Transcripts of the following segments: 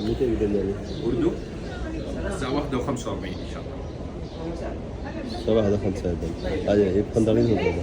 اردو الساعة 1:45 ان شاء الله. الساعة 1:45 هذه هي بنطلون هذا.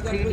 3D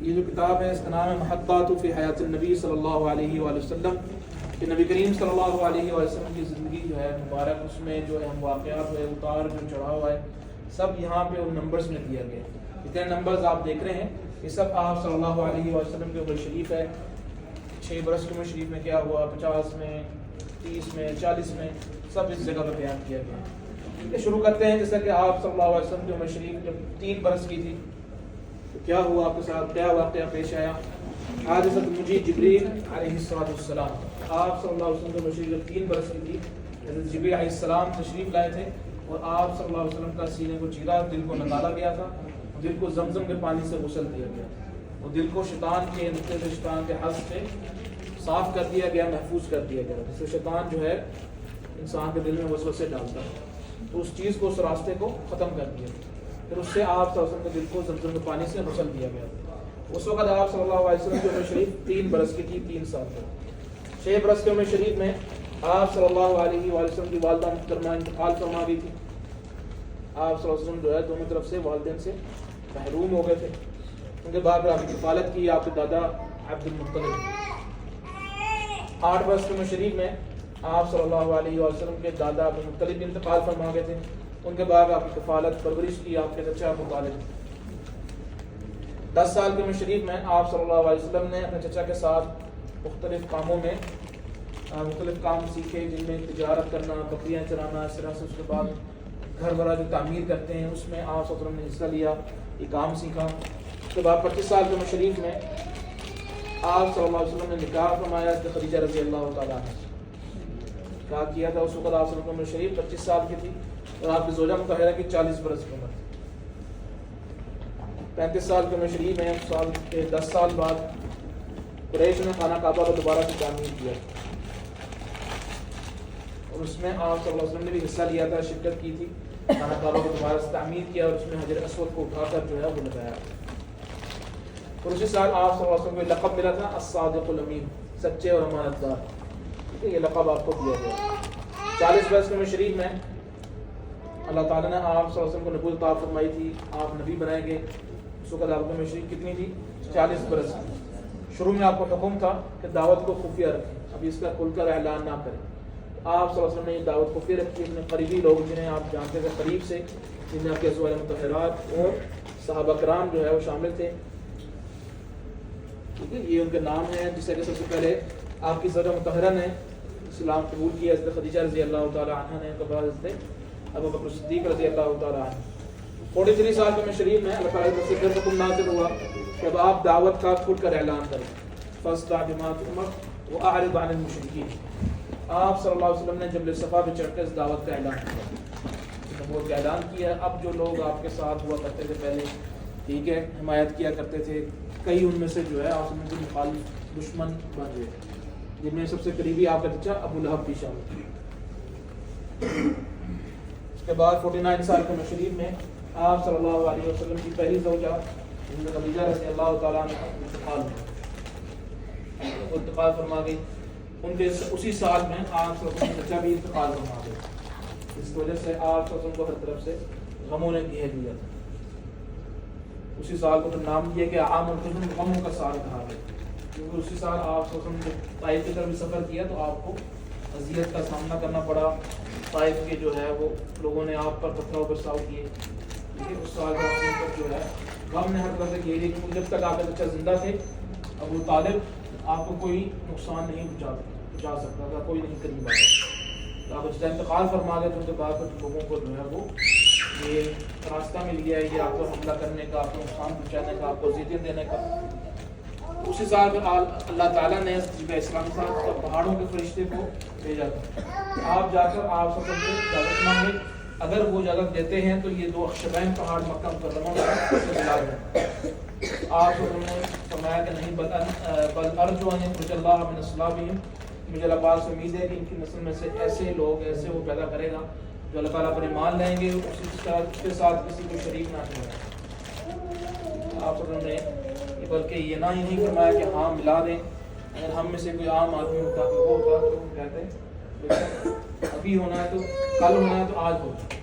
یہ جو کتاب ہے اس کا نام ہے محطات فی حیات النبی صلی اللہ علیہ وآلہ وسلم، کہ نبی کریم صلی اللہ علیہ وآلہ وسلم کی زندگی جو ہے مبارک، اس میں جو اہم واقعات ہوئے، اتار جو چڑھا ہوا ہے، سب یہاں پہ ان نمبرز میں دیا گیا ہے۔ جتنے نمبرز آپ دیکھ رہے ہیں یہ سب آپ صلی اللہ علیہ وآلہ وسلم کے عمر شریف ہے۔ 6 برس کے عمر شریف میں کیا ہوا، 50 میں، 30 میں، 40 میں، سب اس جگہ پہ بیان کیا گیا ہے۔ شروع کرتے ہیں جیسا کہ آپ صلی اللہ علیہ وسلم کی عمر شریف جب 3 برس کی تھی تو کیا ہوا آپ کے ساتھ، کیا واقعہ پیش آیا۔ حادثۃ مجیء جبریل علیہ السلام، آپ صلی اللہ علیہ وسلم کی عمر شریف جب 3 برس کی تھی، حضرت جبریل علیہ السلام تشریف لائے تھے اور آپ صلی اللہ علیہ وسلم کا سینے کو چیرا، دل کو نکالا گیا تھا، دل کو زمزم کے پانی سے غسل دیا گیا اور دل کو شیطان کے نقطے سے، شیطان کے حس سے صاف کر دیا گیا، محفوظ کر دیا گیا، جس سے شیطان جو ہے انسان کے دل میں وسوسے ڈالتا ہے، تو اس چیز کو، اس راستے کو ختم کر دیا۔ پھر اس سے آپ صلی اللہ علیہ وسلم کے دل کو زمزم کے پانی سے غسل دیا گیا۔ اس وقت آپ صلی اللہ علیہ وسلم کی عمر شریف 3 برس کی تھی، 3 سال تک۔ 6 برس کے عمر شریف میں آپ صلی اللہ علیہ وآلہ وسلم کی والدہ محترمہ انتقال فرما گئی تھی۔ آپ صلی اللہ علیہ وسلم جو ہے دونوں طرف سے والدین سے محروم ہو گئے تھے۔ ان کے بعد آپ کی کفالت کی آپ کے دادا عبد المطلب۔ 8 برس کے عمر شریف میں آپ صلی اللہ علیہ وآلہ وسلم کے دادا عبد المطلب انتقال فرما گئے تھے۔ ان کے بعد آپ کی کفالت پرورش کی آپ کے چچا ابو طالب۔ 10 سال کے عمر شریف میں آپ صلی اللہ علیہ وسلم نے اپنے چچا کے ساتھ مختلف کاموں میں مختلف کام سیکھے، جن میں تجارت کرنا، بکریاں چرانا، اس طرح سے اس کے بعد گھر بڑا جو تعمیر کرتے ہیں اس میں آپ صلی اللہ علیہ وسلم نے حصہ لیا، یہ کام سیکھا۔ اس کے بعد 25 سال کے عمر شریف میں آپ صلی اللہ علیہ وسلم نے نکاح فرمایا خدیجہ رضی اللہ تعالیٰ عنہ، نکاح کیا تھا۔ اس وقت آپ صلی اللہ علیہ وسلم عمر شریف 25 سال کی تھی اور آپ کی زوجہ مطہرہ کی 40 برس کی عمر تھی۔ 35 سال کے عمر شریف میں 10 سال بعد قریش نے خانہ کعبہ کو دوبارہ سے تعمیر کیا اور اس میں آپ صلی اللہ علیہ وسلم نے بھی حصہ لیا تھا، شرکت کی تھی۔ خانہ کعبہ کو دوبارہ سے تعمیر کیا اور اس میں حجر اسود کو اٹھا کر جو ہے وہ لگایا۔ اور اسی سال آپ صلی اللہ علیہ وسلم کو لقب ملا تھا الصادق الامین، سچے اور امانت دار، یہ لقب آپ کو دیا گیا۔ 40 برس کے عمر شریف میں اللہ تعالیٰ نے آپ صلی اللہ علیہ وسلم کو نبوت عطا فرمائی تھی، آپ نبی بنائے گئے۔ اس وقت آپ کی عمر شریف کتنی تھی؟ 40 برس کی۔ شروع میں آپ کو حکم تھا کہ دعوت کو خفیہ رکھیں، اب اس کا کھل کر اعلان نہ کریں۔ آپ صلی اللہ علیہ وسلم نے یہ دعوت خفیہ رکھی، اپنے قریبی لوگ جنہیں آپ جانتے تھے قریب سے، جن میں آپ کے ازواج مطہرات اور صحابہ کرام جو ہے وہ شامل تھے، ٹھیک ہے، یہ ان کے نام ہیں۔ جس کہ سب سے پہلے آپ کی زوجہ مطہرہ نے اسلام قبول کیا، حضرت خدیجہ رضی اللہ تعالیٰ عنہ نے، ان کے بعد حضرت ابو بکر صدیق رضی اللہ تعالیٰ عنہ۔ 43 سال کے عمر شریف میں اللہ تعالیٰ کی طرف سے حکم نازل ہوا کہ اب آپ دعوت کا کھل کر اعلان کریں، فاصدع بما تؤمر واعرض عن المشرکین۔ آپ صلی اللہ علیہ وسلم نے جبل صفا پہ چڑھ کر اس دعوت کا اعلان کیا، نبوت کا اعلان کیا۔ اب جو لوگ آپ کے ساتھ ہوا کرتے تھے پہلے، ٹھیک ہے، حمایت کیا کرتے تھے، کئی ان میں سے جو ہے آپ کے مخالف دشمن بن گئے، جن میں سب سے قریبی آپ کا چچا ابو لہب بھی شامل تھے۔ اس کے بعد 49 سال کے عمر شریف میں آپ صلی اللہ علیہ وسلم کی پہلی زوجہ حضرت خدیجہ رضی اللہ تعالیٰ عنہ انتقال فرما گئی۔ ان کے اسی سال میں آپ صلی اللہ علیہ وسلم چچا بھی انتقال فرما گئے، اس وجہ سے آپ صلی اللہ علیہ وسلم کو ہر طرف سے غموں نے گھیر لیا تھا۔ اسی سال کو تو نام دیا کہ عام الحزن، غموں کا سال کہا گیا، کیونکہ اسی سال آپ صلی اللہ علیہ وسلم نے طائف کی طرف سفر کیا تو آپ کو اذیت کا سامنا کرنا پڑا۔ طائف کے جو ہے وہ لوگوں نے آپ پر پتھروں برساؤ کیے، لیکن اس سال میں جو ہے غم نے ہر طرف سے گھیری، کیونکہ جب تک آپ کے بچہ زندہ تھے ابو طالب آپ کو کوئی نقصان نہیں پہنچا سکتا تھا، کوئی نہیں قریب آتا۔ آپ جب انتقال فرما گئے تو ان کے بعد لوگوں کو جو ہے وہ یہ راستہ مل گیا ہے، یہ آپ کو حملہ کرنے کا، آپ کو نقصان پہنچانے کا، آپ کو اذیتیں دینے کا۔ اسی سال میں اللہ تعالیٰ نے اسلام صاحب پہاڑوں کے فرشتے کو بھیجا تھا، آپ جا کر آپ سب سے اجازت مانگے، اگر وہ اجازت دیتے ہیں تو یہ 2 اخشبین پہاڑ مکہ مکرمہ میں ملا ہے۔ آپ سب نے فرمایا کہ نہیں، بل ارجو ان یخرج اللہ من اصلابہم، مجھے اللہ پاک سے امید ہے کہ ان کی نسل میں سے ایسے لوگ، ایسے وہ پیدا کرے گا جو اللہ تعالیٰ پر ایمان لائیں گے، اس کے ساتھ کسی کو شریک نہ کریں۔ آپ سب نے بلکہ یہ نہ ہی نہیں فرمایا کہ ہاں ملا دیں، اگر ہم میں سے کوئی عام آدمی ہوتا تو وہ ہوتا تو کہتے ابھی ہونا ہے تو کل ہونا ہے تو آج ہوگا،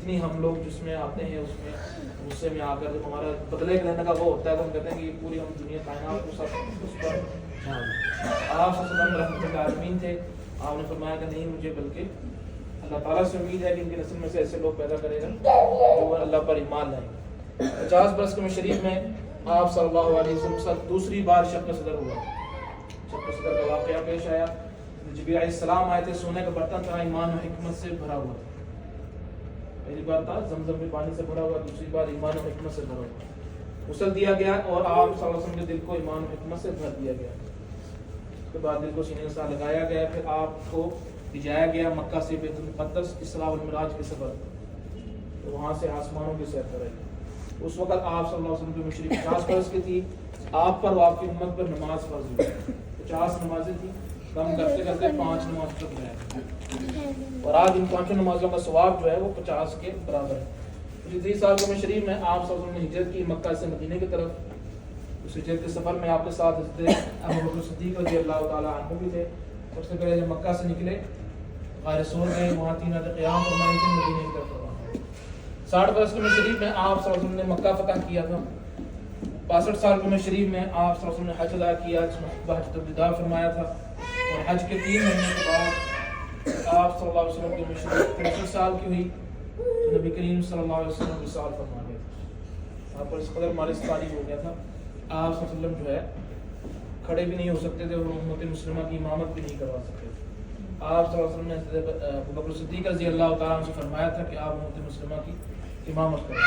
جتنی ہم لوگ جس میں آتے ہیں اس میں غصے میں آ کر جب ہمارا بدلے لینے کا وہ ہوتا ہے تو ہم کہتے ہیں کہ پوری ہم دنیا کائنات کو سب اس پر آپ صلی اللہ علیہ وسلم رحمۃ العالمین تھے. آپ نے فرمایا کہ نہیں مجھے بلکہ اللہ تعالیٰ سے امید ہے کہ ان کی نسل میں سے ایسے لوگ پیدا کرے گا جو اللہ پر ایمان لائیں. 50 برس کے شریف میں آپ صلی اللہ علیہ وسلم ساتھ دوسری بار شق صدر ہوا. شق صدر کا واقعہ پیش آیا. جبریل علیہ السلام آئے تھے, سونے کا برتن تھا, ایمان و حکمت سے بھرا ہوا تھا. پہلی بار تھا زمزم کے پانی سے بھرا ہوا, دوسری بار ایمان و حکمت سے بھرا ہوا. غسل دیا گیا اور آپ صلی اللہ علیہ وسلم کے دل کو ایمان و حکمت سے بھر دیا گیا. اس کے بعد دل کو سینے کے ساتھ لگایا گیا. پھر آپ کو بھیجایا گیا مکہ سے بیت المقدس اسراء والمعراج کے سفر, تو وہاں سے آسمانوں کی سیر کرائی. اس وقت آپ صلی اللہ علیہ وسلم کی مشرف 50 برس کی تھی. آپ پر و آپ کی امت پر نماز فرض ہوئی. 50 نمازیں تھیں, کم کرتے کرتے 5 نماز تک رہے, اور آج ان 5 نمازوں کا ثواب جو ہے وہ 50 کے برابر ہے. 30 سال کے شریف میں آپ صلی اللہ علیہ وسلم نے ہجرت کی مکہ سے مدینے کی طرف. اس ہجرت کے سفر میں آپ کے ساتھ حضرت ابوبکر صدیق رضی اللہ تعالیٰ عنہ بھی تھے. سب سے پہلے جب مکہ سے نکلے غار ثور گئے, وہاں 3 رات قیام فرمائی تھی, مدینے کی طرف روانہ. 60 برس کے شریف میں آپ صلی اللہ علیہ وسلم نے مکہ فتح کیا تھا. 62 سال کے شریف میں آپ صلی اللہ علیہ وسلم نے حج ادا کیا, جس میں حجۃ الوداع فرمایا تھا. اور حج کے 3 مہینے کے بعد آپ صلی اللہ علیہ وسلم کی مشرف 63 سال کی ہوئی, تو نبی کریم صلی اللہ علیہ وسلم وصال فرما گئے تھے. وہاں پر اس قدر مارس تاریخ ہو گیا تھا, آپ صلی اللہ علیہ وسلم جو ہے کھڑے بھی نہیں ہو سکتے تھے اور امت مسلمہ کی امامت بھی نہیں کروا سکتے تھے. آپ صلی اللہ علیہ وسلم نے حضرت ابوبکر صدیق رضی اللہ تعالیٰ عنہ سے فرمایا تھا کہ آپ امت مسلمہ کی امامت کریں,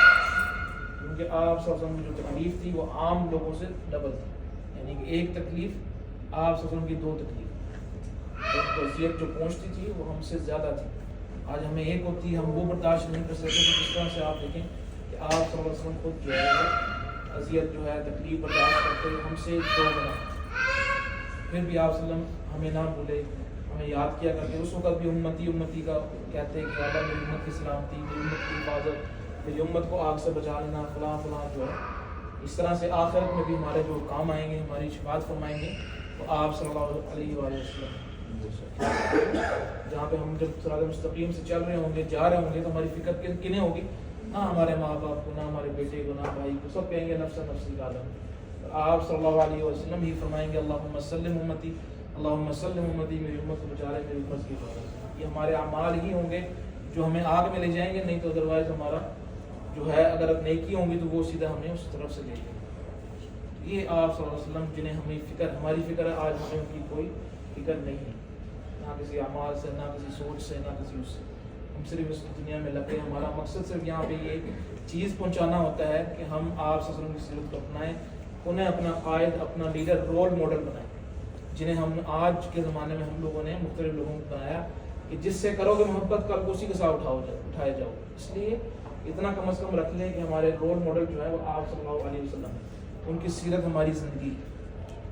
کیونکہ آپ صلی اللہ علیہ وسلم کی جو تکلیف تھی وہ عام لوگوں سے ڈبل تھی. یعنی کہ ایک تکلیف آپ صلی اللہ علیہ وسلم کی 2 تکلیف. ایک وصیت جو پہنچتی تھی وہ ہم سے زیادہ تھی. آج ہمیں ایک ہوتی, ہم وہ برداشت نہیں کر سکتے. تو جس طرح سے آپ دیکھیں کہ آپ صلی اللہ علیہ وسلم خود جو ہے اذیت جو ہے تکلیف برداشت کرتے ہم سے 2 گنا, پھر بھی آپ صلی اللہ علیہ وسلم ہمیں نہ بھولے, ہمیں یاد کیا کرتے. اس وقت بھی امتی کا کہتے ہیں کہ اللہ میری امت کی سلامتی, میری امت کی حفاظت, میری امت کو آگ سے بچا لینا, فلاں فلاں جو ہے. اس طرح سے آخرت میں بھی ہمارے جو کام آئیں گے, ہماری شفاعت فرمائیں گے, تو آپ صلی اللہ علیہ وسلم جہاں پہ ہم جب صراط مستقیم سے چل رہے ہوں گے, جا رہے ہوں گے, تو ہماری فکر کنہیں ہوگی؟ نہ ہمارے ماں باپ کو, نہ ہمارے بیٹے کو, نہ بھائی کو, سب کہیں گے نفس نفسی کا عالم. آپ صلی اللہ علیہ وسلم ہی فرمائیں گے اللہم سلم امتی, اللہم سلم امتی, میری امت کو بچا لے, میری امت کی حفاظت. یہ ہمارے اعمال ہی ہوں گے جو ہمیں آگ میں لے جائیں گے, نہیں تو ادروائز ہمارا جو ہے اگر نیکی ہوں گی تو وہ سیدھا ہمیں اس طرف سے لے جائیں گے. یہ آپ صلی اللہ علیہ وسلم جنہیں ہمیں فکر, ہماری فکر ہے, آج ہمیں ان کی کوئی فکر نہیں ہے, نہ کسی اعمال سے, نہ کسی سوچ سے, نہ کسی اس سے. ہم صرف اس دنیا میں لگے, ہمارا مقصد صرف یہاں پہ یہ چیز پہنچانا ہوتا ہے کہ ہم آپ صلی اللہ علیہ وسلم کی سیرت کو اپنائیں, انہیں اپنا قائد, اپنا لیڈر, رول ماڈل بنائیں, جنہیں ہم آج کے زمانے میں ہم لوگوں نے مختلف لوگوں کو بنایا کہ جس سے کرو گے محبت, کل کو اسی کے ساتھ اٹھائے جاؤ. اس لیے اتنا کم از کم رکھ لیں کہ ہمارے رول ماڈل جو ہے وہ آپ صلی اللہ علیہ وسلم ہے, ان کی سیرت ہماری زندگی.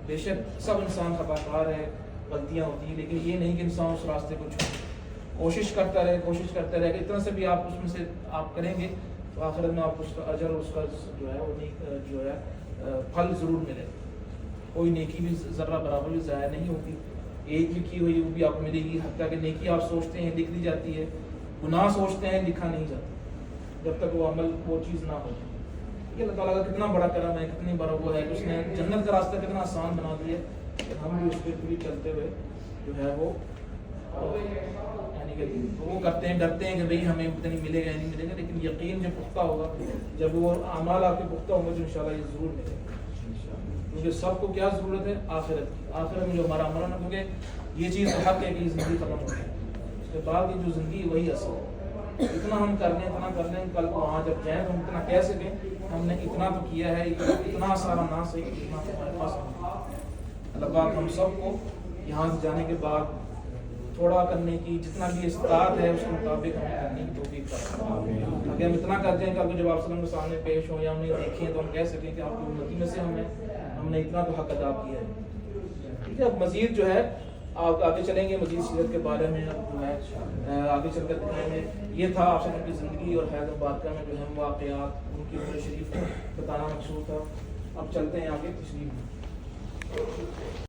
بے شک سب انسان خطا کار ہے, غلطیاں ہوتی ہیں, لیکن یہ نہیں کہ انسان اس راستے کو چھوڑے, کوشش کرتا رہے کہ اتنا سے بھی آپ اس میں سے آپ کریں گے تو آخرت میں آپ کو اس کا اجر اور اس کا جو ہے وہ جو ہے پھل ضرور ملے. کوئی نیکی بھی ذرہ برابر بھی ضائع نہیں ہوگی, ایک بھی کی ہوئی وہ بھی آپ کو ملے گی. حتیٰ کہ نیکی آپ سوچتے ہیں لکھ دی جاتی ہے, گناہ سوچتے ہیں لکھا نہیں جاتا جب تک وہ عمل وہ چیز نہ ہو. یہ اللہ تعالیٰ کا کتنا بڑا کرم ہے, کتنی بڑا وہ ہے کہ اس نے جنت کا راستہ کتنا آسان بنا دیا کہ ہم بھی اس پہ پوری چلتے ہوئے جو ہے وہ یعنی کہ وہ کرتے ہیں, ڈرتے ہیں کہ بھئی ہمیں پتہ نہیں ملے گا یا نہیں ملے گا, لیکن یقین جب پختہ ہوگا, جب وہ اعمال آپ کے پختہ ہوں گے تو انشاءاللہ یہ ضرور ملے گا. کیونکہ سب کو کیا ضرورت ہے؟ آخرت کی. آخرت میں جو ہمارا عمل ہے, کیونکہ یہ چیز حق ہے کہ یہ زندگی ختم ہو جائے, اس کے بعد کی جو زندگی وہی اصل ہے. اتنا ہم کر لیں کل کو وہاں جب جائیں تو ہم اتنا کہہ سکیں ہم نے اتنا تو کیا ہے, اتنا سارا نہ صحیح, اتنا ہمارے پاس. اللہ پاک ہم سب کو یہاں سے جانے کے بعد تھوڑا کرنے کی جتنا بھی استطاعت ہے اس کے مطابق ہمیں کرنے کی توفیق کریں. اگر ہم اتنا کر جائیں کہ آپ کو جب آپ صلی اللہ علیہ وسلم کے سامنے پیش ہوں یا ہم نے دیکھیں تو ہم کہہ سکیں کہ آپ کی امتی میں سے ہم نے اتنا تو حق ادا کیا ہے. ٹھیک ہے, اب مزید جو ہے آپ آگے چلیں گے, مزید سیرت کے بارے میں جو ہے آگے چل کر دکھائیں گے. یہ تھا آپ کی زندگی اور حیات مبارکہ میں جو اہم واقعات, ان کی عمر شریف بتانا مقصود تھا. اب چلتے ہیں آگے تشریف میں.